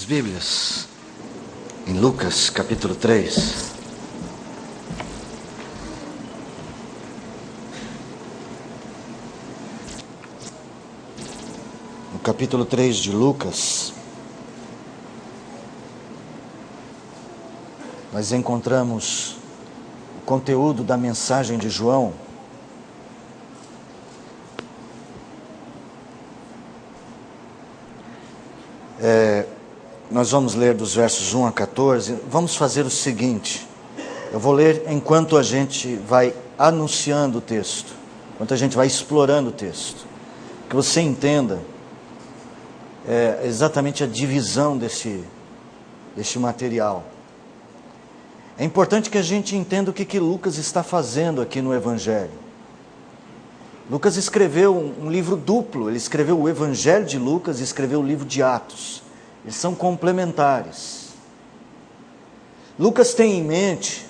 Bíblias, em Lucas capítulo 3. No capítulo 3 de Lucas, nós encontramos o conteúdo da mensagem de João. Nós vamos ler dos versos 1 a 14. Vamos fazer o seguinte: eu vou ler enquanto a gente vai anunciando o texto, enquanto a gente vai explorando o texto, que você entenda exatamente a divisão deste material. É importante que a gente entenda o que Lucas está fazendo aqui no Evangelho. Lucas escreveu um livro duplo. Ele escreveu o Evangelho de Lucas e escreveu o livro de Atos. Eles são complementares. Lucas tem em mente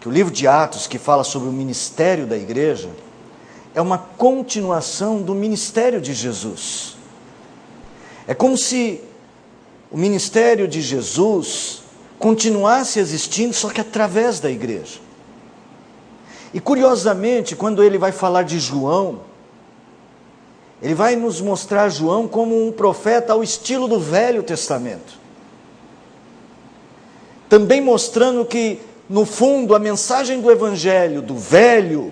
que o livro de Atos, que fala sobre o ministério da igreja, é uma continuação do ministério de Jesus. É como se o ministério de Jesus continuasse existindo, só que através da igreja. E curiosamente, quando ele vai falar de João, ele vai nos mostrar João como um profeta ao estilo do Velho Testamento. Também mostrando que, no fundo, a mensagem do Evangelho, do Velho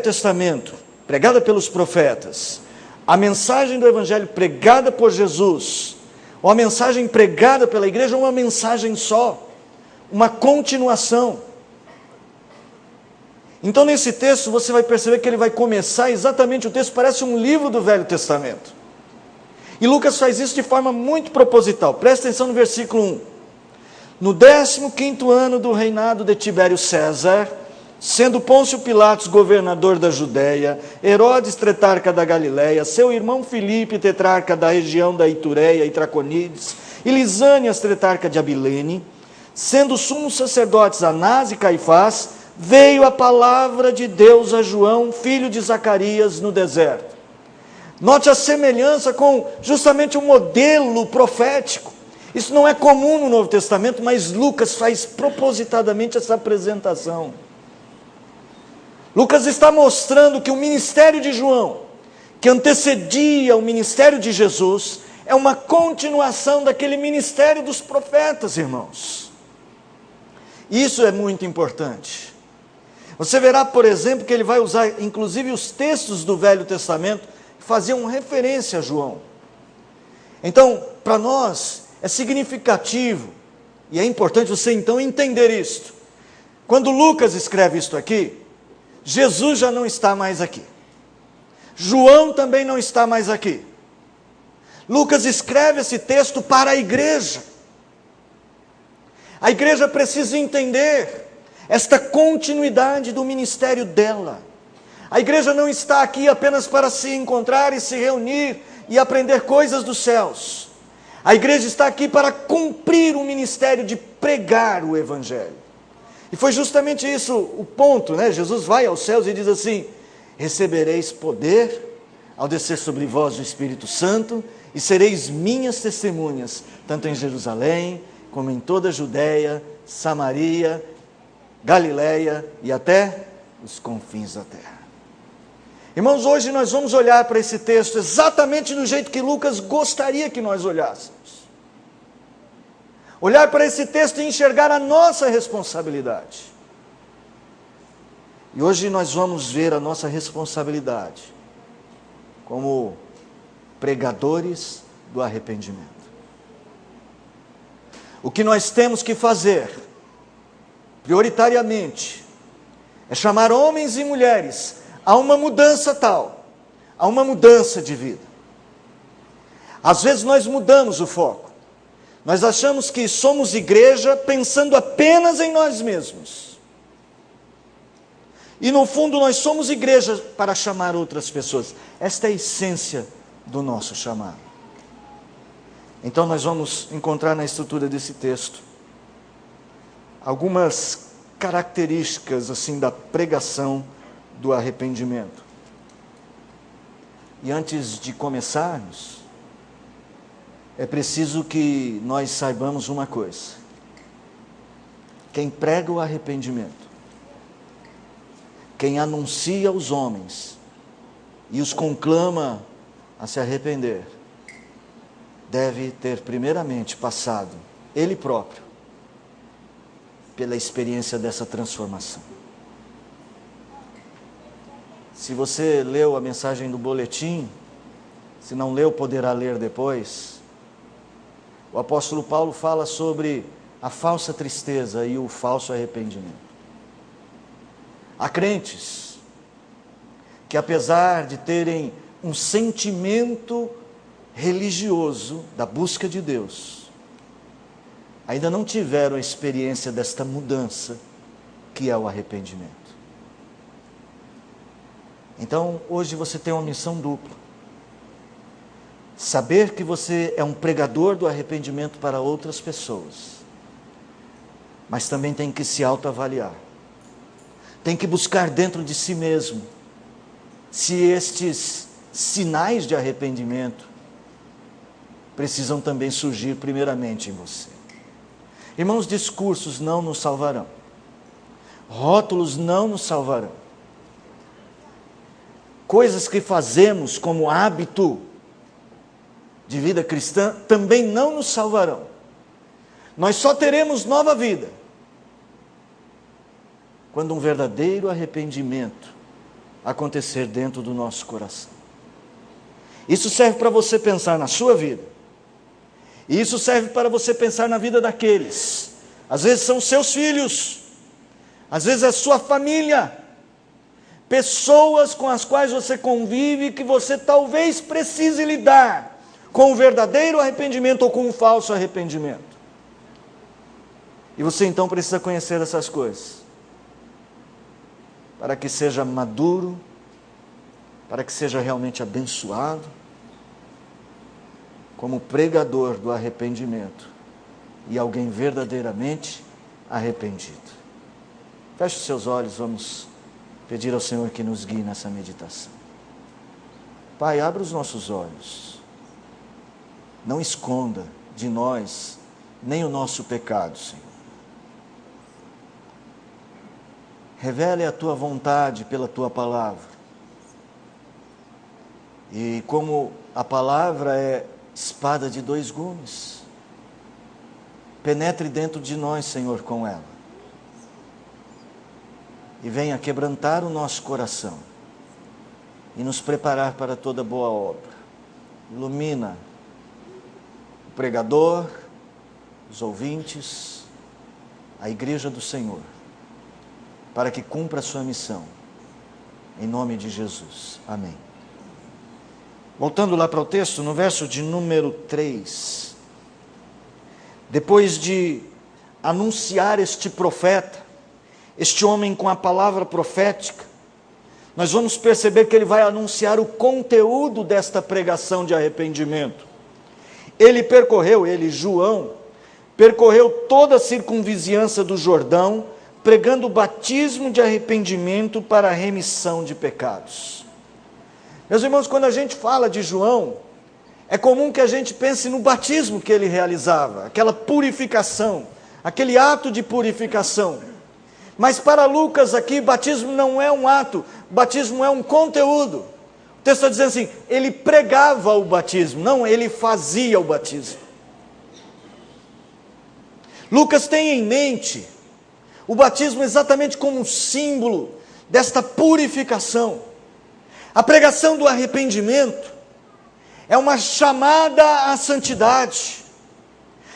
Testamento, pregada pelos profetas, a mensagem do Evangelho pregada por Jesus, ou a mensagem pregada pela igreja, é uma mensagem só, uma continuação. Então, nesse texto, você vai perceber que ele vai começar exatamente, o texto parece um livro do Velho Testamento. E Lucas faz isso de forma muito proposital. Presta atenção no versículo 1. No 15º ano do reinado de Tibério César, sendo Pôncio Pilatos governador da Judéia, Herodes tetrarca da Galiléia, seu irmão Filipe tetrarca da região da Itureia e Traconides, e Lisânias tetrarca de Abilene, sendo sumos sacerdotes Anás e Caifás, veio a palavra de Deus a João, filho de Zacarias, no deserto. Note a semelhança com justamente o modelo profético. Isso não é comum no Novo Testamento, mas Lucas faz propositadamente essa apresentação. Lucas está mostrando que o ministério de João, que antecedia o ministério de Jesus, é uma continuação daquele ministério dos profetas, irmãos. Isso é muito importante. Você verá, por exemplo, que ele vai usar, inclusive, os textos do Velho Testamento que faziam referência a João. Então, para nós, é significativo, e é importante você, então, entender isto. Quando Lucas escreve isto aqui, Jesus já não está mais aqui. João também não está mais aqui. Lucas escreve esse texto para a igreja. A igreja precisa entender esta continuidade do ministério dela. A igreja não está aqui apenas para se encontrar e se reunir e aprender coisas dos céus. A igreja está aqui para cumprir o ministério de pregar o Evangelho. E foi justamente isso o ponto, né? Jesus vai aos céus e diz assim: recebereis poder ao descer sobre vós o Espírito Santo, e sereis minhas testemunhas, tanto em Jerusalém, como em toda a Judéia, Samaria, Galiléia e até os confins da terra. Irmãos, hoje nós vamos olhar para esse texto exatamente do jeito que Lucas gostaria que nós olhássemos. Olhar para esse texto e enxergar a nossa responsabilidade. E hoje nós vamos ver a nossa responsabilidade como pregadores do arrependimento. O que nós temos que fazer, prioritariamente, é chamar homens e mulheres a uma mudança tal, a uma mudança de vida. Às vezes nós mudamos o foco. Nós achamos que somos igreja pensando apenas em nós mesmos. E no fundo nós somos igreja para chamar outras pessoas. Esta é a essência do nosso chamado. Então nós vamos encontrar na estrutura desse texto algumas características assim da pregação do arrependimento. E antes de começarmos, é preciso que nós saibamos uma coisa: quem prega o arrependimento, quem anuncia aos homens e os conclama a se arrepender, deve ter primeiramente passado, ele próprio, pela experiência dessa transformação. Se você leu a mensagem do boletim, se não leu, poderá ler depois. O apóstolo Paulo fala sobre a falsa tristeza e o falso arrependimento. Há crentes que, apesar de terem um sentimento religioso da busca de Deus, ainda não tiveram a experiência desta mudança que é o arrependimento. Então, hoje você tem uma missão dupla: saber que você é um pregador do arrependimento para outras pessoas, mas também tem que se autoavaliar, tem que buscar dentro de si mesmo se estes sinais de arrependimento precisam também surgir primeiramente em você. Irmãos, discursos não nos salvarão, rótulos não nos salvarão, coisas que fazemos como hábito de vida cristã também não nos salvarão. Nós só teremos nova vida quando um verdadeiro arrependimento acontecer dentro do nosso coração. Isso serve para você pensar na sua vida, e isso serve para você pensar na vida daqueles, às vezes são seus filhos, às vezes é sua família, pessoas com as quais você convive, que você talvez precise lidar com o verdadeiro arrependimento ou com o falso arrependimento. E você então precisa conhecer essas coisas, para que seja maduro, para que seja realmente abençoado, como pregador do arrependimento e alguém verdadeiramente arrependido. Feche os seus olhos, vamos pedir ao Senhor que nos guie nessa meditação. Pai, abre os nossos olhos, não esconda de nós nem o nosso pecado, Senhor. Revele a Tua vontade pela Tua palavra. E como a palavra é espada de dois gumes, penetre dentro de nós, Senhor, com ela. E venha quebrantar o nosso coração e nos preparar para toda boa obra. Ilumina o pregador, os ouvintes, a igreja do Senhor, para que cumpra a sua missão, em nome de Jesus. Amém. Voltando lá para o texto, no verso de número 3, depois de anunciar este profeta, este homem com a palavra profética, nós vamos perceber que ele vai anunciar o conteúdo desta pregação de arrependimento. João, percorreu toda a circunvizinhança do Jordão, pregando o batismo de arrependimento para a remissão de pecados. Meus irmãos, quando a gente fala de João, é comum que a gente pense no batismo que ele realizava, aquela purificação, aquele ato de purificação. Mas para Lucas aqui, batismo não é um ato, batismo é um conteúdo. O texto está dizendo assim, ele pregava o batismo, não, ele fazia o batismo. Lucas tem em mente o batismo exatamente como um símbolo desta purificação. A pregação do arrependimento é uma chamada à santidade.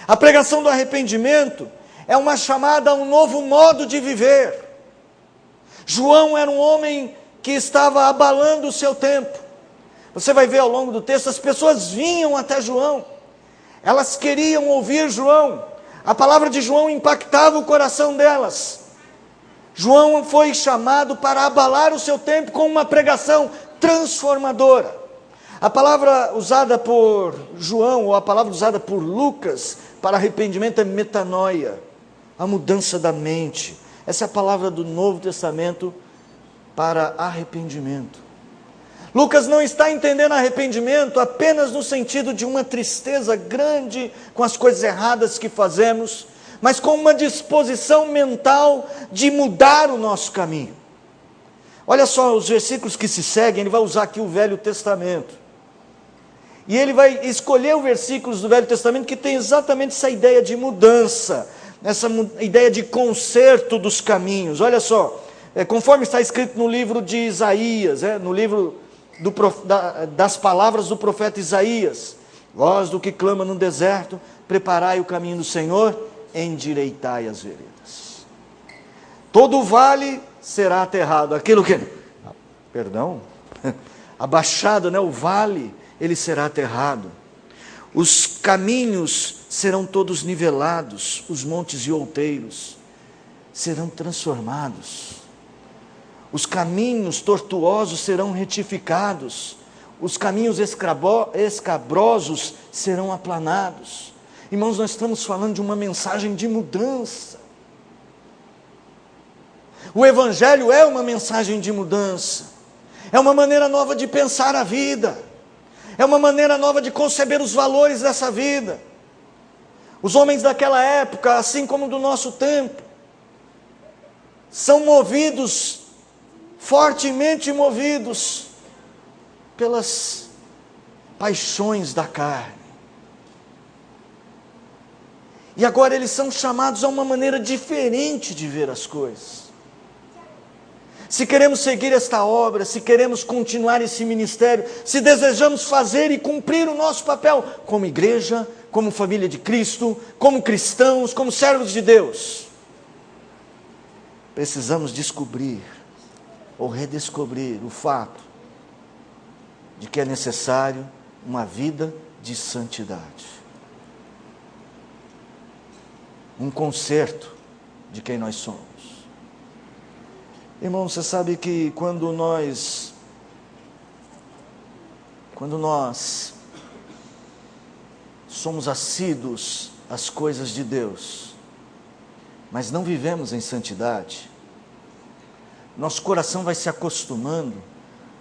A pregação do arrependimento é uma chamada a um novo modo de viver. João era um homem que estava abalando o seu tempo. Você vai ver ao longo do texto, as pessoas vinham até João, elas queriam ouvir João, a palavra de João impactava o coração delas. João foi chamado para abalar o seu tempo com uma pregação transformadora. A palavra usada por João, ou a palavra usada por Lucas, para arrependimento é metanoia, a mudança da mente. Essa é a palavra do Novo Testamento para arrependimento. Lucas não está entendendo arrependimento apenas no sentido de uma tristeza grande com as coisas erradas que fazemos, mas com uma disposição mental de mudar o nosso caminho. Olha só os versículos que se seguem, ele vai usar aqui o Velho Testamento. E ele vai escolher os versículos do Velho Testamento que tem exatamente essa ideia de mudança, essa ideia de conserto dos caminhos. Olha só, conforme está escrito no livro de Isaías, no livro das palavras do profeta Isaías: voz do que clama no deserto, preparai o caminho do Senhor, endireitai as veredas. Todo vale será aterrado, abaixado, o vale, ele será aterrado. Os caminhos serão todos nivelados, os montes e outeiros serão transformados. Os caminhos tortuosos serão retificados, os caminhos escabrosos serão aplanados. Irmãos, nós estamos falando de uma mensagem de mudança. O Evangelho é uma mensagem de mudança, é uma maneira nova de pensar a vida, é uma maneira nova de conceber os valores dessa vida. Os homens daquela época, assim como do nosso tempo, são movidos, fortemente movidos, pelas paixões da carne. E agora eles são chamados a uma maneira diferente de ver as coisas. Se queremos seguir esta obra, se queremos continuar esse ministério, se desejamos fazer e cumprir o nosso papel como igreja, como família de Cristo, como cristãos, como servos de Deus, precisamos descobrir ou redescobrir o fato de que é necessário uma vida de santidade, um conserto de quem nós somos. Irmão, você sabe que quando nós somos assíduos às coisas de Deus, mas não vivemos em santidade, nosso coração vai se acostumando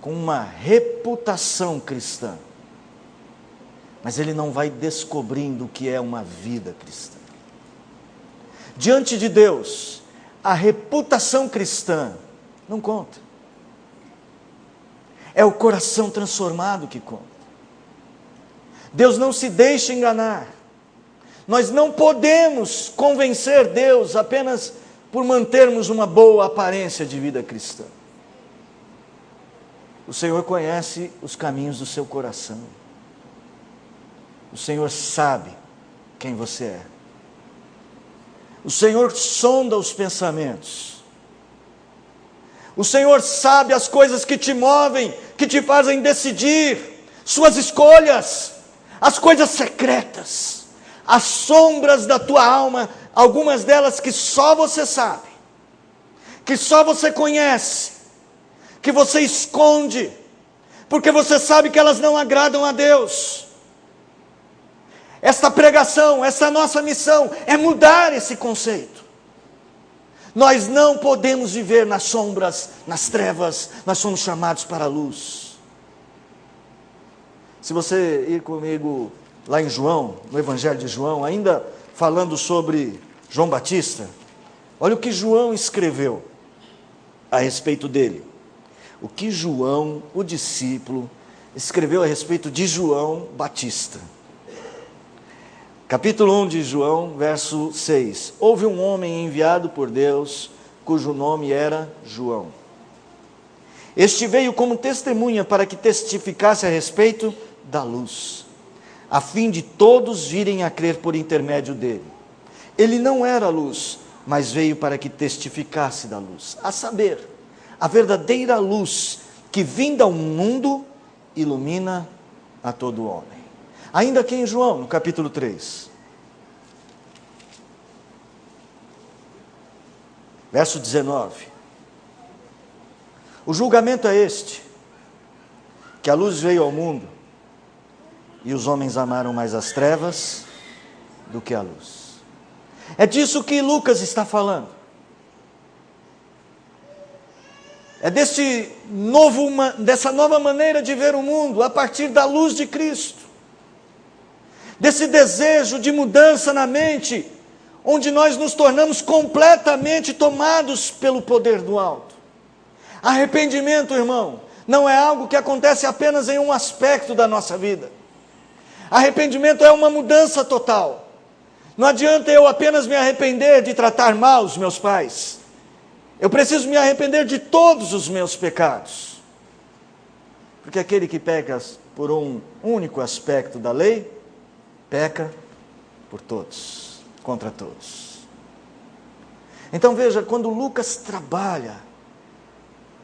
com uma reputação cristã, mas ele não vai descobrindo o que é uma vida cristã. Diante de Deus, a reputação cristã não conta. É o coração transformado que conta. Deus não se deixa enganar. Nós não podemos convencer Deus apenas por mantermos uma boa aparência de vida cristã. O Senhor conhece os caminhos do seu coração. O Senhor sabe quem você é. O Senhor sonda os pensamentos. O Senhor sabe as coisas que te movem, que te fazem decidir, suas escolhas, as coisas secretas, as sombras da tua alma, algumas delas que só você sabe, que só você conhece, que você esconde, porque você sabe que elas não agradam a Deus. Esta pregação, essa nossa missão é mudar esse conceito. Nós não podemos viver nas sombras, nas trevas, nós somos chamados para a luz. Se você ir comigo lá em João, no Evangelho de João, ainda falando sobre João Batista, olha o que João escreveu a respeito dele. O que João, o discípulo, escreveu a respeito de João Batista. Capítulo 1 de João, verso 6. Houve um homem enviado por Deus, cujo nome era João. Este veio como testemunha para que testificasse a respeito da luz, a fim de todos virem a crer por intermédio dele. Ele não era luz, mas veio para que testificasse da luz, a saber, a verdadeira luz que vinda ao mundo ilumina a todo homem. Ainda aqui em João, no capítulo 3, verso 19. O julgamento é este, que a luz veio ao mundo, e os homens amaram mais as trevas do que a luz. É disso que Lucas está falando. É dessa nova maneira de ver o mundo, a partir da luz de Cristo. Desse desejo de mudança na mente, onde nós nos tornamos completamente tomados pelo poder do alto. Arrependimento, irmão, não é algo que acontece apenas em um aspecto da nossa vida. Arrependimento é uma mudança total. Não adianta eu apenas me arrepender de tratar mal os meus pais. Eu preciso me arrepender de todos os meus pecados. Porque aquele que peca por um único aspecto da lei, peca por todos, contra todos. Então veja, quando Lucas trabalha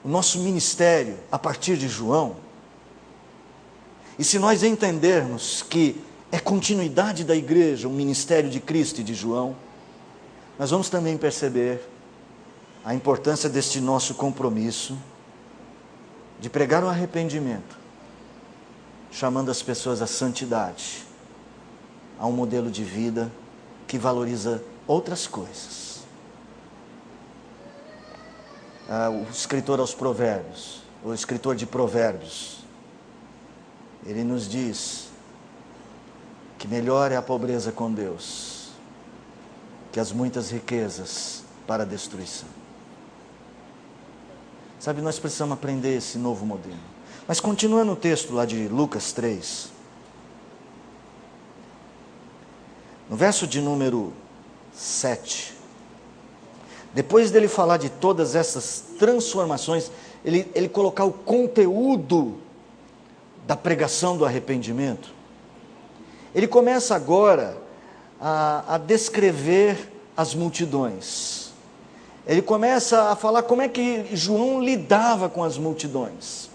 o nosso ministério a partir de João, e se nós entendermos que é continuidade da igreja, o ministério de Cristo e de João, nós vamos também perceber a importância deste nosso compromisso de pregar o arrependimento, chamando as pessoas à santidade, a um modelo de vida que valoriza outras coisas. O escritor aos Provérbios, o escritor de Provérbios, ele nos diz que melhor é a pobreza com Deus que as muitas riquezas para a destruição. Sabe, nós precisamos aprender esse novo modelo. Mas continuando o texto lá de Lucas 3, no verso de número 7, depois dele falar de todas essas transformações, ele colocar o conteúdo da pregação do arrependimento, ele começa agora a descrever as multidões. Ele começa a falar como é que João lidava com as multidões.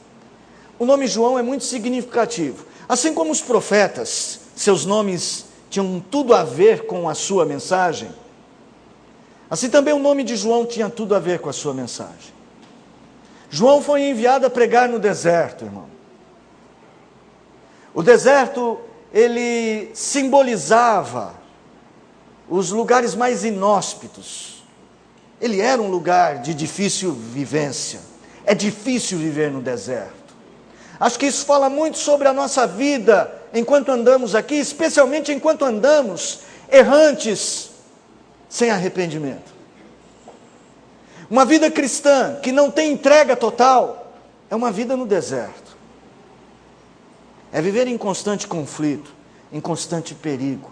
O nome João é muito significativo. Assim como os profetas, seus nomes tinham tudo a ver com a sua mensagem, assim também o nome de João tinha tudo a ver com a sua mensagem. João foi enviado a pregar no deserto, irmão. O deserto, ele simbolizava os lugares mais inóspitos. Ele era um lugar de difícil vivência. É difícil viver no deserto. Acho que isso fala muito sobre a nossa vida enquanto andamos aqui, especialmente enquanto andamos errantes, sem arrependimento. Uma vida cristã que não tem entrega total é uma vida no deserto. É viver em constante conflito, em constante perigo.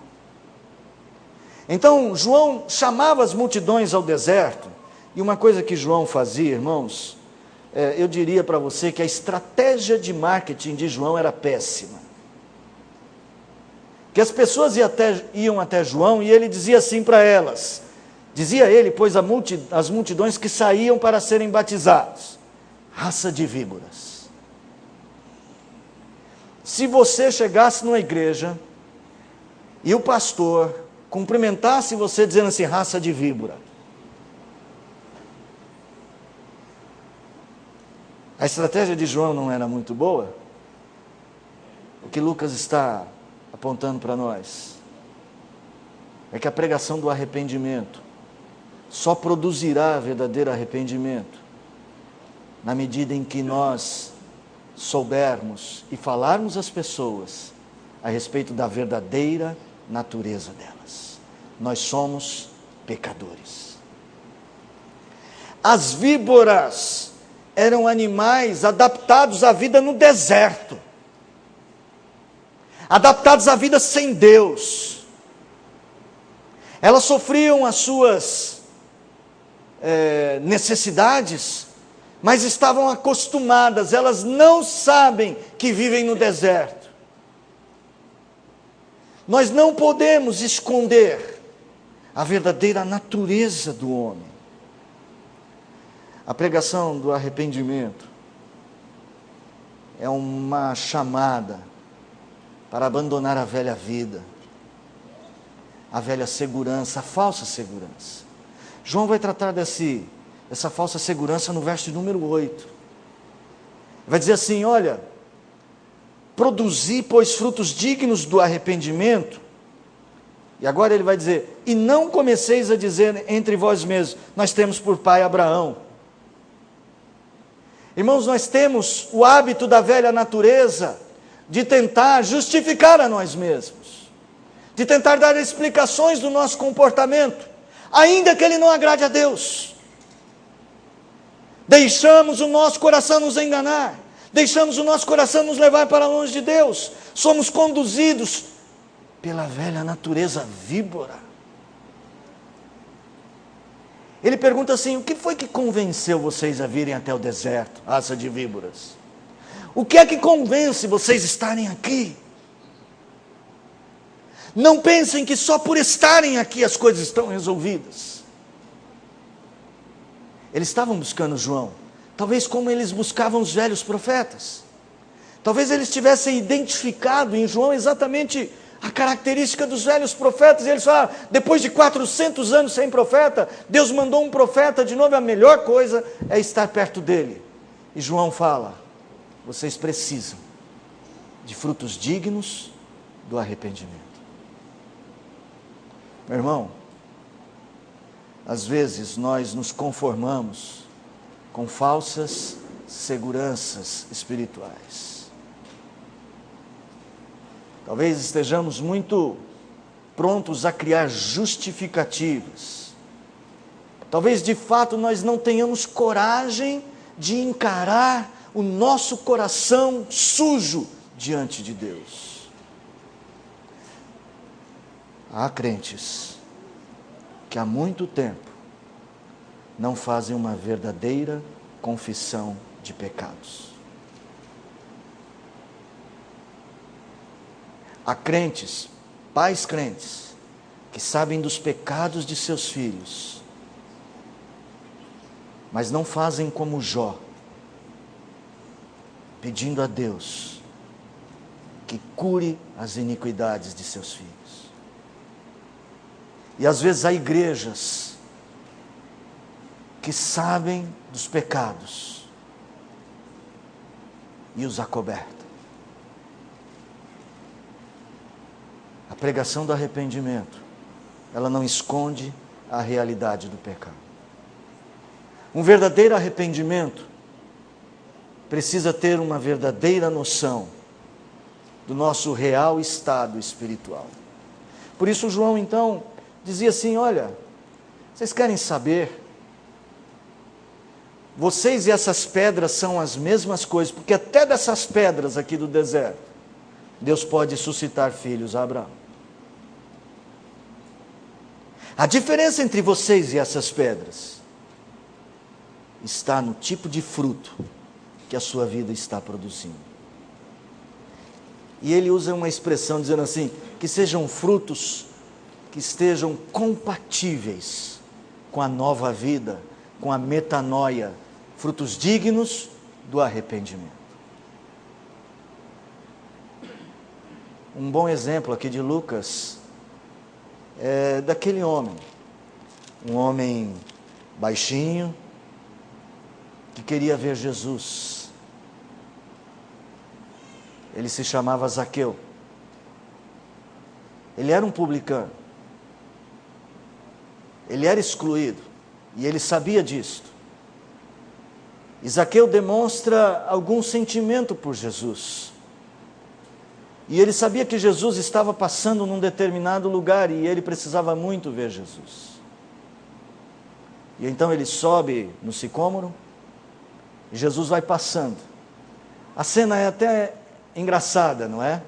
Então João chamava as multidões ao deserto, e uma coisa que João fazia, irmãos, eu diria para você que a estratégia de marketing de João era péssima. Que as pessoas iam até João e ele dizia assim para elas, dizia ele, pois as multidões que saíam para serem batizados, raça de víboras. Se você chegasse numa igreja e o pastor cumprimentasse você dizendo assim, raça de víbora, a estratégia de João não era muito boa. O que Lucas está apontando para nós é que a pregação do arrependimento só produzirá verdadeiro arrependimento na medida em que nós soubermos e falarmos às pessoas a respeito da verdadeira natureza delas. Nós somos pecadores. As víboras eram animais adaptados à vida no deserto, adaptados à vida sem Deus. Elas sofriam as suas necessidades, mas estavam acostumadas, elas não sabem que vivem no deserto. Nós não podemos esconder a verdadeira natureza do homem. A pregação do arrependimento é uma chamada para abandonar a velha vida, a velha segurança, a falsa segurança. João vai tratar dessa falsa segurança no verso número 8. Vai dizer assim, olha, produzi, pois, frutos dignos do arrependimento. E agora ele vai dizer, e não comeceis a dizer entre vós mesmos, nós temos por pai Abraão. Irmãos, nós temos o hábito da velha natureza de tentar justificar a nós mesmos, de tentar dar explicações do nosso comportamento, ainda que ele não agrade a Deus. Deixamos o nosso coração nos enganar, deixamos o nosso coração nos levar para longe de Deus, somos conduzidos pela velha natureza víbora. Ele pergunta assim: o que foi que convenceu vocês a virem até o deserto, raça de víboras? O que é que convence vocês a estarem aqui? Não pensem que só por estarem aqui as coisas estão resolvidas. Eles estavam buscando João, talvez como eles buscavam os velhos profetas. Talvez eles tivessem identificado em João exatamente a característica dos velhos profetas. E eles falaram: depois de 400 anos sem profeta, Deus mandou um profeta de novo, a melhor coisa é estar perto dele. E João fala: vocês precisam de frutos dignos do arrependimento. Meu irmão, às vezes nós nos conformamos com falsas seguranças espirituais. Talvez estejamos muito prontos a criar justificativas. Talvez de fato nós não tenhamos coragem de encarar o nosso coração sujo diante de Deus. Há crentes que há muito tempo não fazem uma verdadeira confissão de pecados. Há crentes, pais crentes, que sabem dos pecados de seus filhos, mas não fazem como Jó, pedindo a Deus que cure as iniquidades de seus filhos. E às vezes há igrejas que sabem dos pecados e os acobertam. A pregação do arrependimento, ela não esconde a realidade do pecado. Um verdadeiro arrependimento precisa ter uma verdadeira noção do nosso real estado espiritual. Por isso João então dizia assim: olha, vocês querem saber? Vocês e essas pedras são as mesmas coisas, porque até dessas pedras aqui do deserto, Deus pode suscitar filhos a Abraão. A diferença entre vocês e essas pedras está no tipo de fruto que a sua vida está produzindo. E ele usa uma expressão dizendo assim: que sejam frutos que estejam compatíveis com a nova vida, com a metanoia, frutos dignos do arrependimento. Um bom exemplo aqui de Lucas é daquele homem, um homem baixinho, que queria ver Jesus. Ele se chamava Zaqueu. Ele era um publicano. Ele era excluído, e ele sabia disto. E Zaqueu demonstra algum sentimento por Jesus. E ele sabia que Jesus estava passando num determinado lugar, e ele precisava muito ver Jesus. E então ele sobe no sicômoro, e Jesus vai passando. A cena é até engraçada, não é?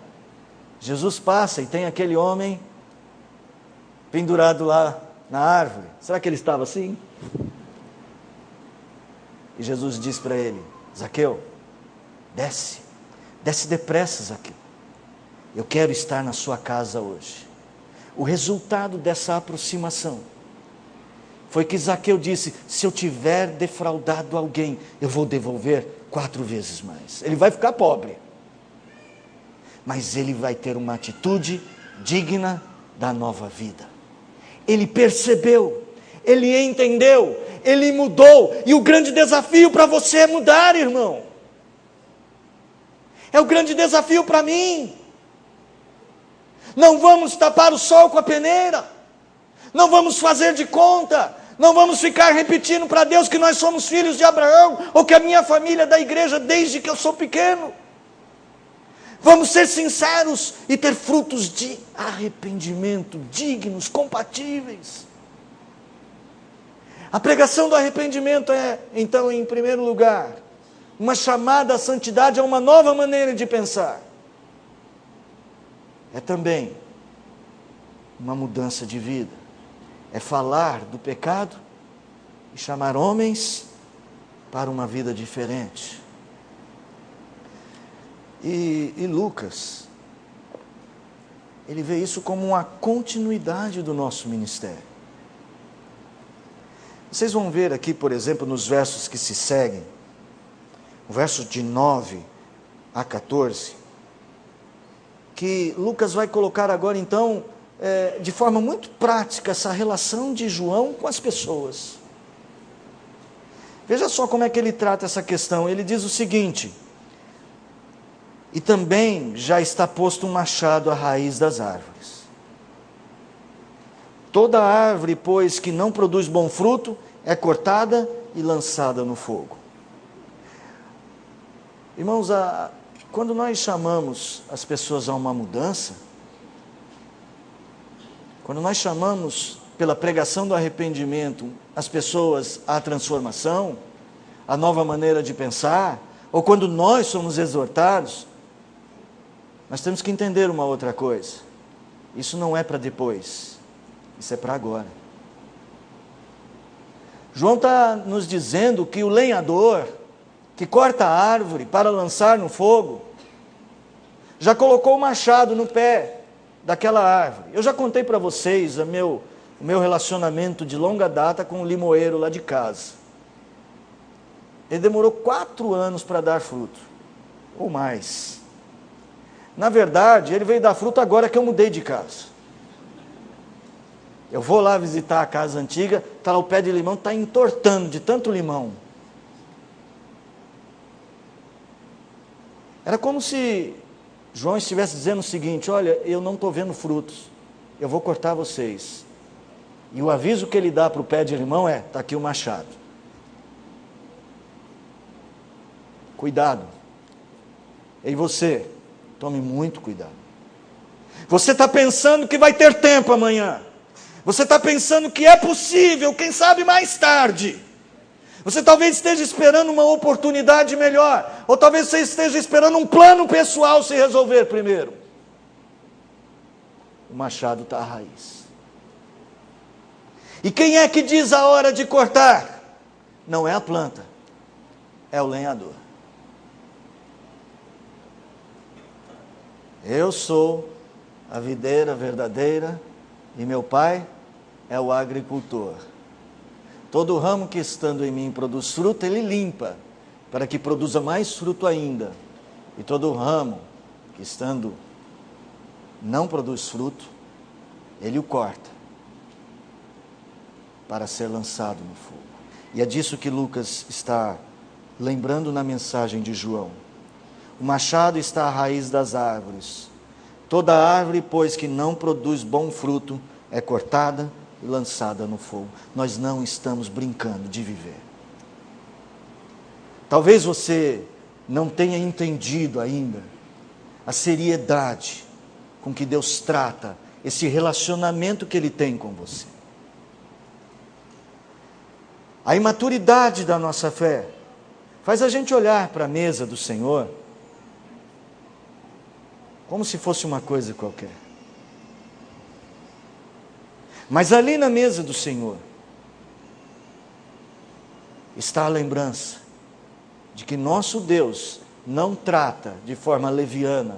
Jesus passa e tem aquele homem pendurado lá na árvore. Será que ele estava assim? E Jesus diz para ele: Zaqueu, desce depressa, Zaqueu. Eu quero estar na sua casa hoje. O resultado dessa aproximação foi que Zaqueu disse: se eu tiver defraudado alguém, eu vou devolver 4 vezes mais. Ele vai ficar pobre, mas ele vai ter uma atitude digna da nova vida. Ele percebeu, ele entendeu, ele mudou. E o grande desafio para você é mudar, irmão. É o grande desafio para mim. Não vamos tapar o sol com a peneira. Não vamos fazer de conta. Não vamos ficar repetindo para Deus que nós somos filhos de Abraão, ou que a minha família é da igreja desde que eu sou pequeno. Vamos ser sinceros e ter frutos de arrependimento, dignos, compatíveis. A pregação do arrependimento é, então, em primeiro lugar, uma chamada à santidade, a uma nova maneira de pensar. É também uma mudança de vida. É falar do pecado e chamar homens para uma vida diferente. E Lucas, ele vê isso como uma continuidade do nosso ministério. Vocês vão ver aqui, por exemplo, nos versos que se seguem, o verso de 9 a 14, que Lucas vai colocar agora, então, de forma muito prática, essa relação de João com as pessoas. Veja só como é que ele trata essa questão. Ele diz o seguinte: e também já está posto um machado à raiz das árvores. Toda árvore, pois, que não produz bom fruto, é cortada e lançada no fogo. Irmãos, quando nós chamamos as pessoas a uma mudança, quando nós chamamos pela pregação do arrependimento as pessoas à transformação, à nova maneira de pensar, ou quando nós somos exortados, nós temos que entender uma outra coisa. Isso não é para depois, isso é para agora. João está nos dizendo que o lenhador, que corta a árvore para lançar no fogo, já colocou o machado no pé daquela árvore. Eu já contei para vocês o meu relacionamento de longa data com o limoeiro lá de casa. Ele demorou 4 anos para dar fruto, ou mais. Na verdade, ele veio dar fruto agora que eu mudei de casa. Eu vou lá visitar a casa antiga, está lá o pé de limão, está entortando de tanto limão. Era como se João estivesse dizendo o seguinte: olha, eu não estou vendo frutos, eu vou cortar vocês. E o aviso que ele dá para o pé de limão é: está aqui o machado. Cuidado. E você, tome muito cuidado. Você está pensando que vai ter tempo amanhã. Você está pensando que é possível, quem sabe mais tarde. Você talvez esteja esperando uma oportunidade melhor, ou talvez você esteja esperando um plano pessoal se resolver primeiro. O machado está à raiz. E quem é que diz a hora de cortar? Não é a planta, é o lenhador. Eu sou a videira verdadeira e meu pai é o agricultor. Todo ramo que estando em mim produz fruto, ele limpa, para que produza mais fruto ainda. E todo ramo que estando não produz fruto, ele o corta, para ser lançado no fogo. E é disso que Lucas está lembrando na mensagem de João. O machado está à raiz das árvores. Toda árvore, pois, que não produz bom fruto, é cortada e lançada no fogo. Nós não estamos brincando de viver. Talvez você não tenha entendido ainda a seriedade com que Deus trata esse relacionamento que Ele tem com você. A imaturidade da nossa fé faz a gente olhar para a mesa do Senhor como se fosse uma coisa qualquer. Mas ali na mesa do Senhor está a lembrança de que nosso Deus não trata de forma leviana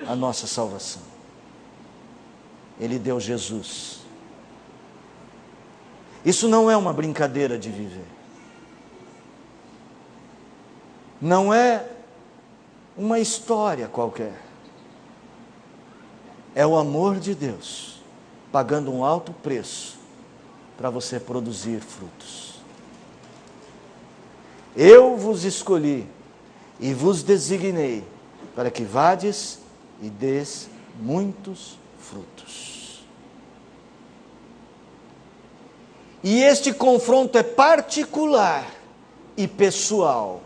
a nossa salvação. Ele deu Jesus. Isso não é uma brincadeira de viver. Não é uma história qualquer. É o amor de Deus pagando um alto preço para você produzir frutos. Eu vos escolhi e vos designei para que vades e dês muitos frutos. E este confronto é particular e pessoal.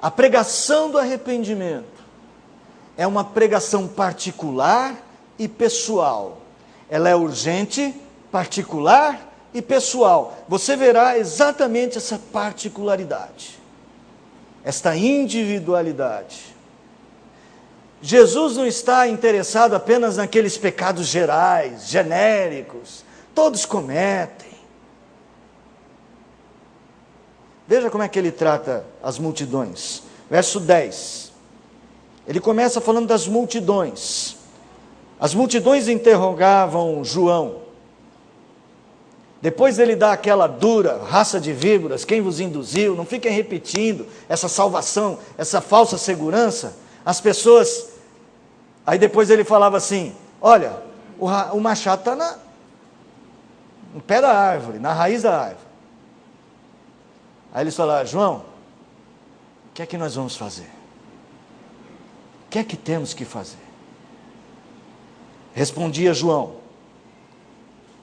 A pregação do arrependimento é uma pregação particular e pessoal. Ela é urgente, particular e pessoal. Você verá exatamente essa particularidade, esta individualidade. Jesus não está interessado apenas naqueles pecados gerais, genéricos, todos cometem. Veja como é que ele trata as multidões. Verso 10. Ele começa falando das multidões. As multidões interrogavam João. Depois ele dá aquela dura, raça de víboras, quem vos induziu? Não fiquem repetindo essa salvação, essa falsa segurança. As pessoas... Aí depois ele falava assim, olha, o machado está no pé da árvore, na raiz da árvore. Aí eles falaram, João, o que é que nós vamos fazer? O que é que temos que fazer? Respondia João,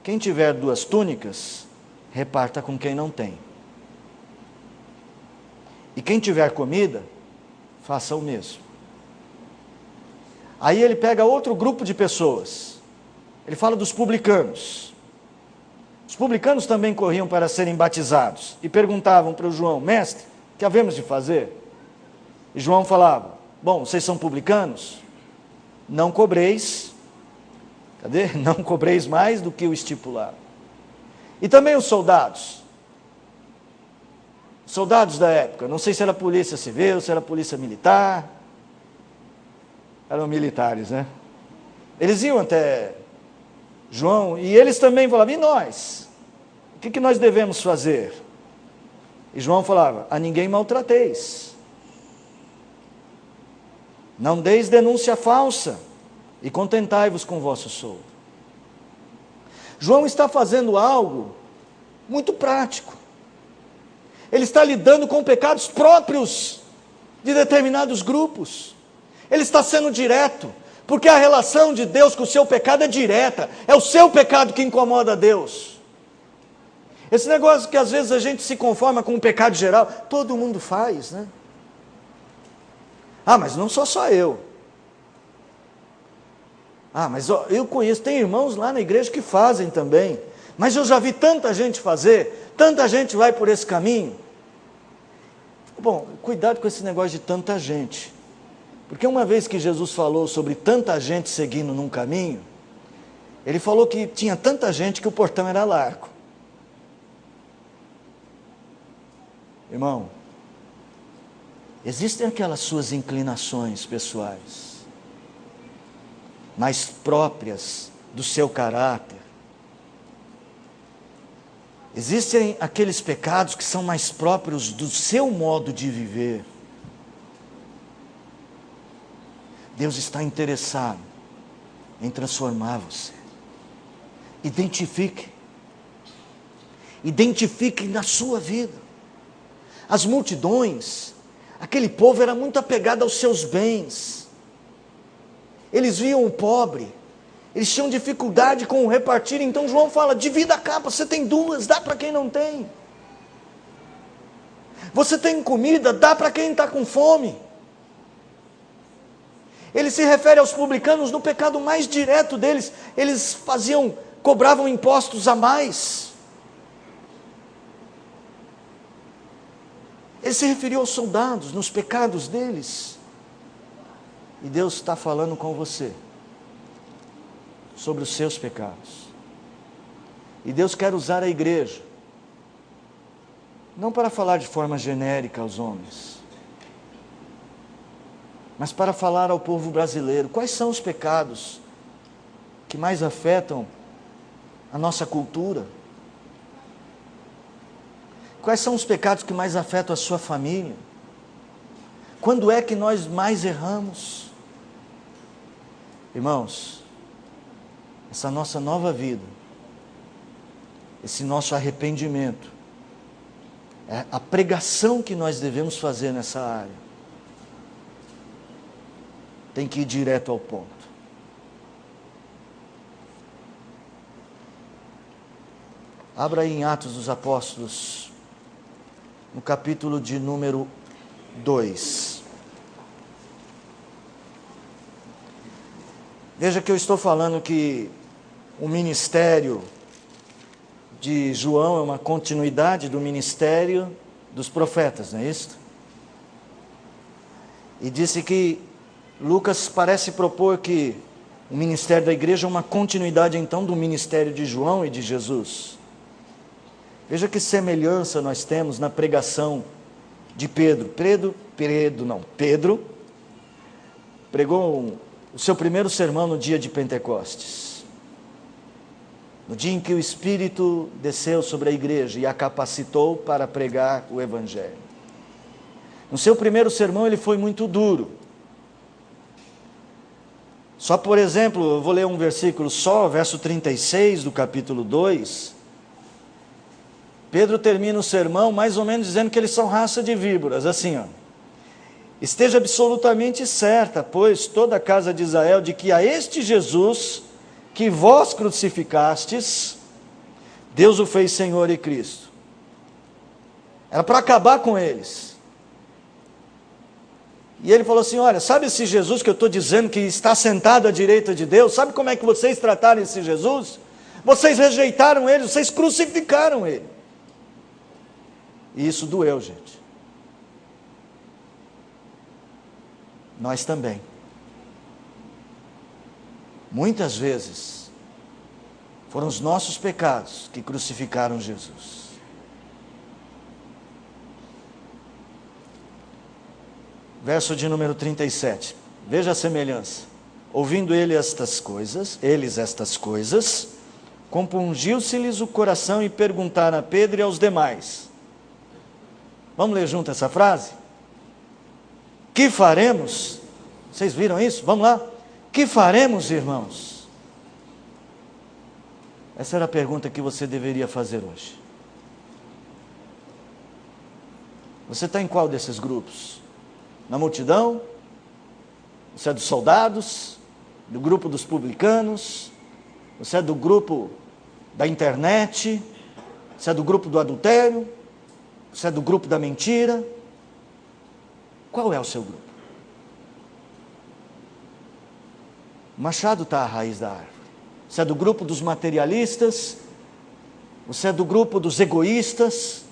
quem tiver 2 túnicas, reparta com quem não tem. E quem tiver comida, faça o mesmo. Aí ele pega outro grupo de pessoas. Ele fala dos publicanos. Os publicanos também corriam para serem batizados. E perguntavam para o João, mestre, o que havemos de fazer? E João falava, bom, vocês são publicanos? Não cobreis. Cadê? Não cobreis mais do que o estipulado. E também os soldados. Soldados da época. Não sei se era polícia civil, se era polícia militar. Eram militares, né? Eles iam até João e eles também falavam, e nós? O que nós devemos fazer? E João falava, a ninguém maltrateis. Não deis denúncia falsa e contentai-vos com o vosso soldo. João está fazendo algo muito prático. Ele está lidando com pecados próprios de determinados grupos. Ele está sendo direto, porque a relação de Deus com o seu pecado é direta. É o seu pecado que incomoda a Deus. Esse negócio que às vezes a gente se conforma com o pecado geral, todo mundo faz, né? Ah, mas não sou só eu. Ah, mas eu conheço, tem irmãos lá na igreja que fazem também. Mas eu já vi tanta gente fazer, tanta gente vai por esse caminho. Bom, cuidado com esse negócio de tanta gente. Porque uma vez que Jesus falou sobre tanta gente seguindo num caminho, ele falou que tinha tanta gente que o portão era largo. Irmão, existem aquelas suas inclinações pessoais, mais próprias do seu caráter. Existem aqueles pecados que são mais próprios do seu modo de viver. Deus está interessado em transformar você. Identifique na sua vida. As multidões, aquele povo era muito apegado aos seus bens. Eles viam o pobre, eles tinham dificuldade com o repartir. Então João fala, divida a capa, você tem 2, dá para quem não tem. Você tem comida, dá para quem está com fome. Ele se refere aos publicanos no pecado mais direto deles. Eles cobravam impostos a mais. Ele se referiu aos soldados, nos pecados deles. E Deus está falando com você sobre os seus pecados. E Deus quer usar a igreja, não para falar de forma genérica aos homens, mas para falar ao povo brasileiro. Quais são os pecados que mais afetam a nossa cultura? Quais são os pecados que mais afetam a sua família? Quando é que nós mais erramos? Irmãos, essa nossa nova vida, esse nosso arrependimento, é a pregação que nós devemos fazer nessa área. Tem que ir direto ao ponto. Abra aí em Atos dos Apóstolos, no capítulo de número 2. Veja que eu estou falando que o ministério de João é uma continuidade do ministério dos profetas, não é isso? E disse que Lucas parece propor que o ministério da igreja é uma continuidade então do ministério de João e de Jesus. Veja que semelhança nós temos na pregação de Pedro. Pedro pregou o seu primeiro sermão no dia de Pentecostes. No dia em que o Espírito desceu sobre a igreja e a capacitou para pregar o Evangelho. No seu primeiro sermão ele foi muito duro. Só por exemplo, eu vou ler um versículo só, verso 36 do capítulo 2. Pedro termina o sermão mais ou menos dizendo que eles são raça de víboras, assim, ó. Esteja absolutamente certa, pois, toda a casa de Israel, de que a este Jesus que vós crucificastes, Deus o fez Senhor e Cristo. Era para acabar com eles. E ele falou assim, olha, sabe esse Jesus que eu estou dizendo que está sentado à direita de Deus? Sabe como é que vocês trataram esse Jesus? Vocês rejeitaram ele, vocês crucificaram ele. E isso doeu, gente. Nós também. Muitas vezes, foram os nossos pecados que crucificaram Jesus. Verso de número 37. Veja a semelhança. Ouvindo eles estas coisas, compungiu-se-lhes o coração e perguntaram a Pedro e aos demais. Vamos ler junto essa frase? Que faremos? Vocês viram isso? Vamos lá. Que faremos, irmãos? Essa era a pergunta que você deveria fazer hoje. Você está em qual desses grupos? Na multidão? Você é dos soldados? Do grupo dos publicanos? Você é do grupo da internet? Você é do grupo do adultério? Você é do grupo da mentira? Qual é o seu grupo? O machado está à raiz da árvore. Você é do grupo dos materialistas? Você é do grupo dos egoístas?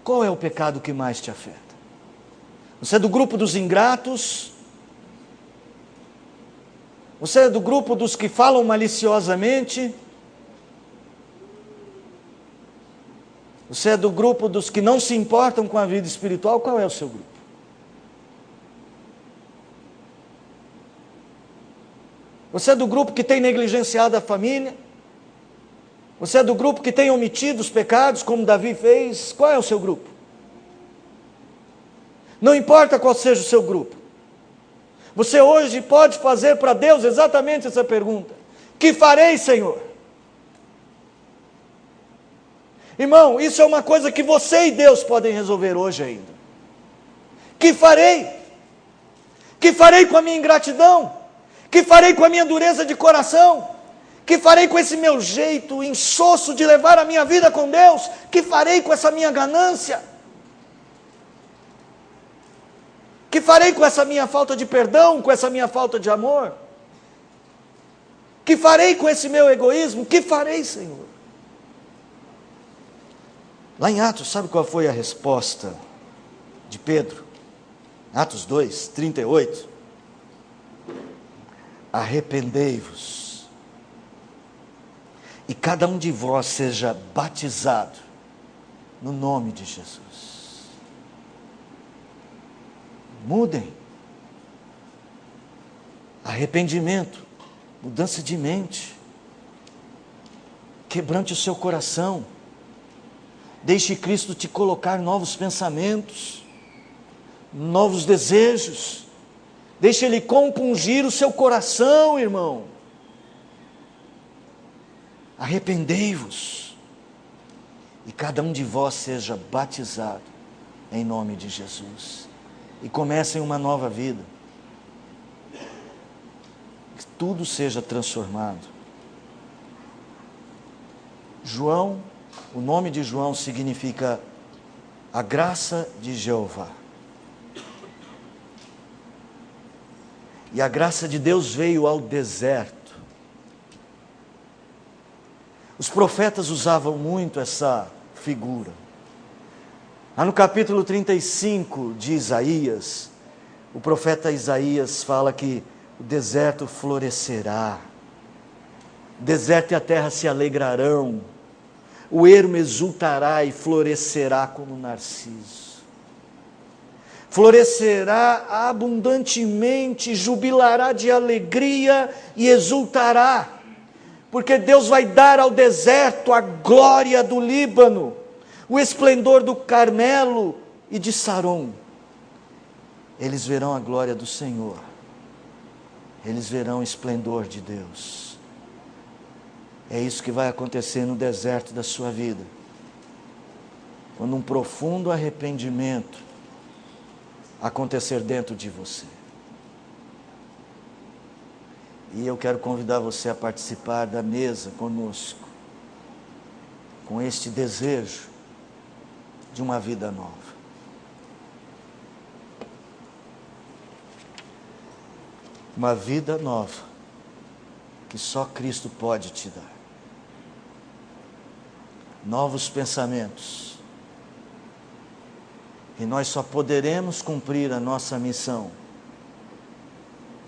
Qual é o pecado que mais te afeta? Você é do grupo dos ingratos? Você é do grupo dos que falam maliciosamente? Você é do grupo dos que não se importam com a vida espiritual? Qual é o seu grupo? Você é do grupo que tem negligenciado a família? Você é do grupo que tem omitido os pecados, como Davi fez? Qual é o seu grupo? Não importa qual seja o seu grupo. Você hoje pode fazer para Deus exatamente essa pergunta. Que farei, Senhor? Irmão, isso é uma coisa que você e Deus podem resolver hoje ainda. Que farei? Que farei com a minha ingratidão? Que farei com a minha dureza de coração? Que farei com esse meu jeito insosso de levar a minha vida com Deus? Que farei com essa minha ganância? Que farei com essa minha falta de perdão, com essa minha falta de amor? Que farei com esse meu egoísmo? Que farei, Senhor? Lá em Atos, sabe qual foi a resposta de Pedro? Atos 2, 38. Arrependei-vos, e cada um de vós seja batizado no nome de Jesus. Mudem. Arrependimento, mudança de mente, quebrante o seu coração, deixe Cristo te colocar novos pensamentos, novos desejos, deixe Ele compungir o seu coração, irmão. Arrependei-vos, e cada um de vós seja batizado em nome de Jesus, e comecem uma nova vida, que tudo seja transformado. João, o nome de João significa a graça de Jeová. E a graça de Deus veio ao deserto. Os profetas usavam muito essa figura. Lá no capítulo 35 de Isaías, o profeta Isaías fala que o deserto florescerá, o deserto e a terra se alegrarão, o ermo exultará e florescerá como narciso. Florescerá abundantemente, jubilará de alegria e exultará, porque Deus vai dar ao deserto a glória do Líbano, o esplendor do Carmelo e de Saron. Eles verão a glória do Senhor, eles verão o esplendor de Deus. É isso que vai acontecer no deserto da sua vida, quando um profundo arrependimento acontecer dentro de você. E eu quero convidar você a participar da mesa conosco, com este desejo de uma vida nova. Uma vida nova que só Cristo pode te dar. Novos pensamentos. E nós só poderemos cumprir a nossa missão,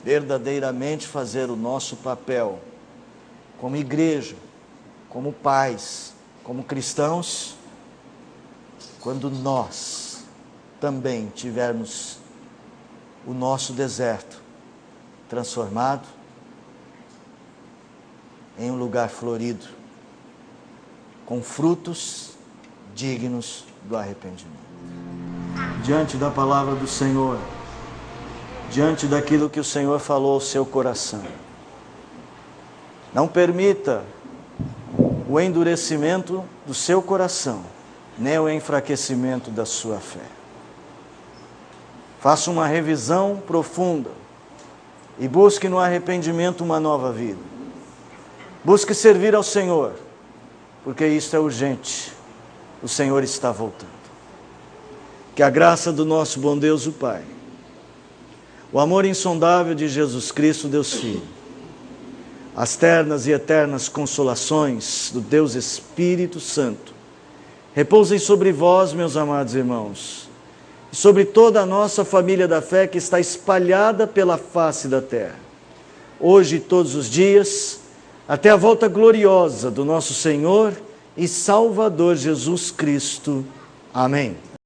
verdadeiramente fazer o nosso papel como igreja, como pais, como cristãos, quando nós também tivermos o nosso deserto transformado em um lugar florido, com frutos dignos do arrependimento. Diante da palavra do Senhor, diante daquilo que o Senhor falou ao seu coração, não permita o endurecimento do seu coração, nem o enfraquecimento da sua fé. Faça uma revisão profunda e busque no arrependimento uma nova vida. Busque servir ao Senhor, porque isso é urgente. O Senhor está voltando. Que a graça do nosso bom Deus, o Pai, o amor insondável de Jesus Cristo, Deus Filho, as ternas e eternas consolações do Deus Espírito Santo, repousem sobre vós, meus amados irmãos, e sobre toda a nossa família da fé que está espalhada pela face da terra, hoje e todos os dias, até a volta gloriosa do nosso Senhor e Salvador Jesus Cristo. Amém.